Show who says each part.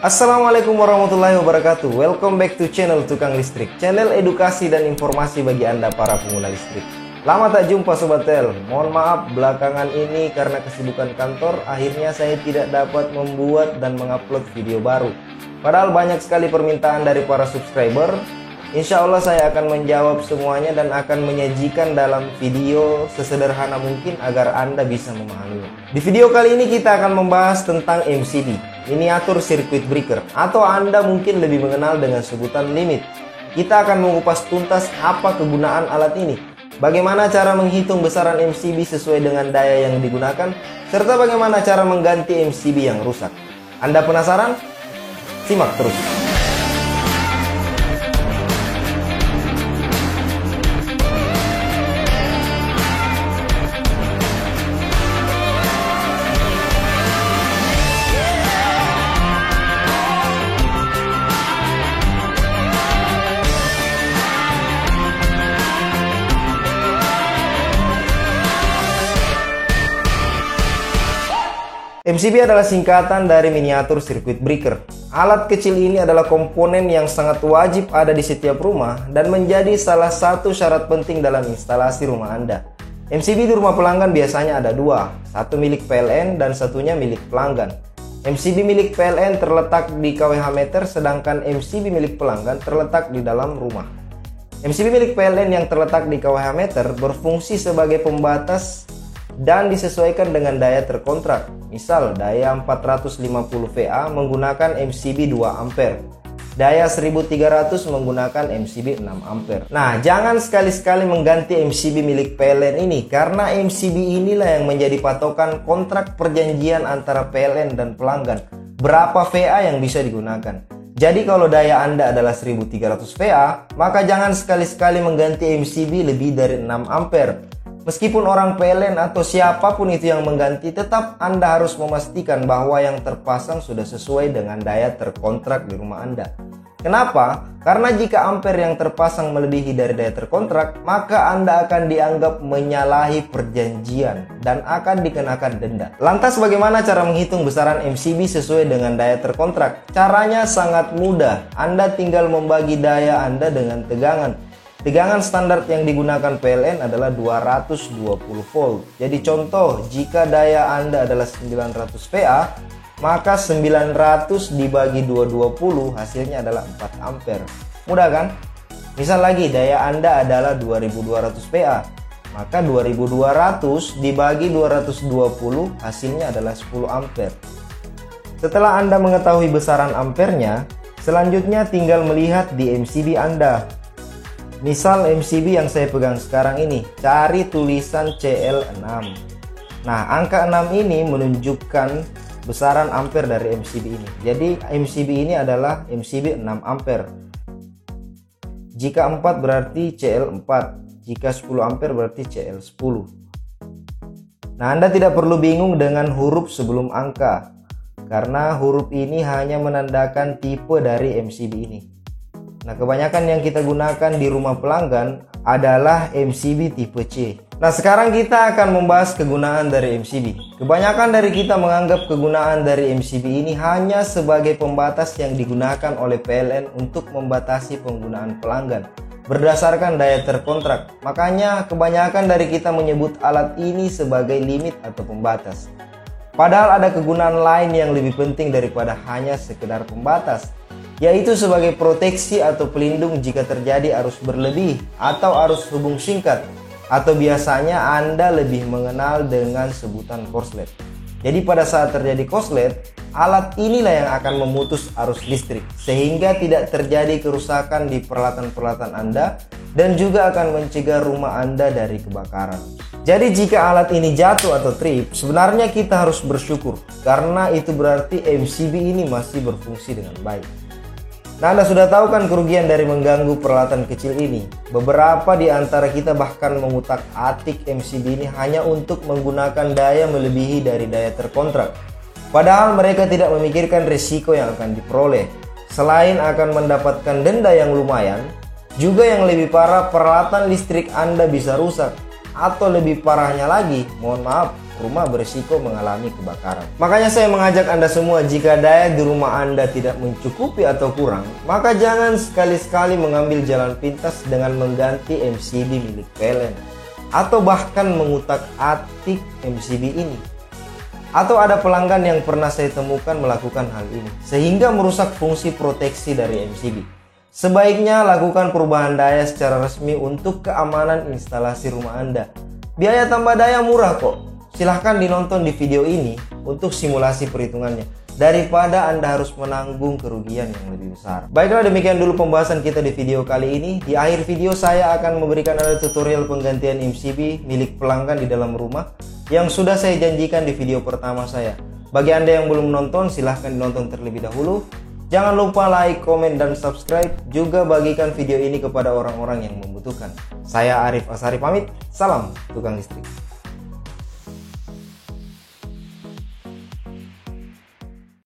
Speaker 1: Assalamualaikum warahmatullahi wabarakatuh. Welcome back to channel Tukang Listrik, channel edukasi dan informasi bagi Anda para pengguna listrik. Lama tak jumpa Sobat Tel. Mohon maaf belakangan ini karena kesibukan kantor, akhirnya saya tidak dapat membuat dan mengupload video baru. Padahal banyak sekali permintaan dari para subscriber. Insya Allah saya akan menjawab semuanya dan akan menyajikan dalam video sesederhana mungkin agar Anda bisa memahaminya. Di video kali ini kita akan membahas tentang MCB, Miniatur Circuit Breaker, atau Anda mungkin lebih mengenal dengan sebutan limit. Kita akan mengupas tuntas apa kegunaan alat ini, bagaimana cara menghitung besaran MCB sesuai dengan daya yang digunakan, serta bagaimana cara mengganti MCB yang rusak. Anda penasaran? Simak terus. MCB adalah singkatan dari Miniatur Circuit Breaker. Alat kecil ini adalah komponen yang sangat wajib ada di setiap rumah dan menjadi salah satu syarat penting dalam instalasi rumah Anda. MCB di rumah pelanggan biasanya ada dua, satu milik PLN dan satunya milik pelanggan. MCB milik PLN terletak di kWh meter, sedangkan MCB milik pelanggan terletak di dalam rumah. MCB milik PLN yang terletak di kWh meter berfungsi sebagai pembatas dan disesuaikan dengan daya terkontrak. Misal daya 450 VA menggunakan MCB 2 ampere, daya 1300 menggunakan MCB 6 ampere. Nah, jangan sekali-sekali mengganti MCB milik PLN ini, karena MCB inilah yang menjadi patokan kontrak perjanjian antara PLN dan pelanggan, berapa VA yang bisa digunakan. Jadi kalau daya Anda adalah 1300 VA, maka jangan sekali-sekali mengganti MCB lebih dari 6 ampere. Meskipun orang PLN atau siapapun itu yang mengganti, tetap Anda harus memastikan bahwa yang terpasang sudah sesuai dengan daya terkontrak di rumah Anda. Kenapa? Karena jika ampere yang terpasang melebihi dari daya terkontrak, maka Anda akan dianggap menyalahi perjanjian dan akan dikenakan denda. Lantas bagaimana cara menghitung besaran MCB sesuai dengan daya terkontrak? Caranya sangat mudah. Anda tinggal membagi daya Anda dengan tegangan. Tegangan standar yang digunakan PLN adalah 220 volt. Jadi contoh, jika daya Anda adalah 900 VA, maka 900 dibagi 220 hasilnya adalah 4 ampere. Mudah kan? Misal lagi, daya Anda adalah 2200 VA, maka 2200 dibagi 220 hasilnya adalah 10 ampere. Setelah Anda mengetahui besaran ampernya, selanjutnya tinggal melihat di MCB Anda. Misal MCB yang saya pegang sekarang ini, cari tulisan CL6. Nah, angka 6 ini menunjukkan besaran ampere dari MCB ini. Jadi MCB ini adalah MCB 6 ampere. Jika 4 berarti CL4, jika 10 ampere berarti CL10. Nah, Anda tidak perlu bingung dengan huruf sebelum angka, karena huruf ini hanya menandakan tipe dari MCB ini. Nah, kebanyakan yang kita gunakan di rumah pelanggan adalah MCB tipe C. Nah, sekarang kita akan membahas kegunaan dari MCB. Kebanyakan dari kita menganggap kegunaan dari MCB ini hanya sebagai pembatas yang digunakan oleh PLN untuk membatasi penggunaan pelanggan berdasarkan daya terkontrak. Makanya kebanyakan dari kita menyebut alat ini sebagai limit atau pembatas. Padahal ada kegunaan lain yang lebih penting daripada hanya sekedar pembatas, yaitu sebagai proteksi atau pelindung jika terjadi arus berlebih atau arus hubung singkat, atau biasanya Anda lebih mengenal dengan sebutan korslet. Jadi pada saat terjadi korslet, alat inilah yang akan memutus arus listrik sehingga tidak terjadi kerusakan di peralatan-peralatan Anda dan juga akan mencegah rumah Anda dari kebakaran. Jadi jika alat ini jatuh atau trip, sebenarnya kita harus bersyukur karena itu berarti MCB ini masih berfungsi dengan baik. Nah, Anda sudah tahu kan kerugian dari mengganggu peralatan kecil ini. Beberapa di antara kita bahkan mengutak-atik MCB ini hanya untuk menggunakan daya melebihi dari daya terkontrak. Padahal mereka tidak memikirkan risiko yang akan diperoleh. Selain akan mendapatkan denda yang lumayan, juga yang lebih parah, peralatan listrik Anda bisa rusak. Atau lebih parahnya lagi, mohon maaf, rumah berisiko mengalami kebakaran. Makanya saya mengajak Anda semua, jika daya di rumah Anda tidak mencukupi atau kurang, maka jangan sekali-sekali mengambil jalan pintas dengan mengganti MCB milik PLN atau bahkan mengutak-atik MCB ini. Atau ada pelanggan yang pernah saya temukan melakukan hal ini sehingga merusak fungsi proteksi dari MCB. Sebaiknya lakukan perubahan daya secara resmi untuk keamanan instalasi rumah Anda. Biaya tambah daya murah kok. Silahkan dinonton di video ini untuk simulasi perhitungannya, daripada Anda harus menanggung kerugian yang lebih besar. Baiklah, demikian dulu pembahasan kita di video kali ini. Di akhir video saya akan memberikan Anda tutorial penggantian MCB milik pelanggan di dalam rumah yang sudah saya janjikan di video pertama saya. Bagi Anda yang belum menonton, silahkan dinonton terlebih dahulu. Jangan lupa like, komen, dan subscribe. Juga bagikan video ini kepada orang-orang yang membutuhkan. Saya Arif Asari pamit. Salam tukang listrik.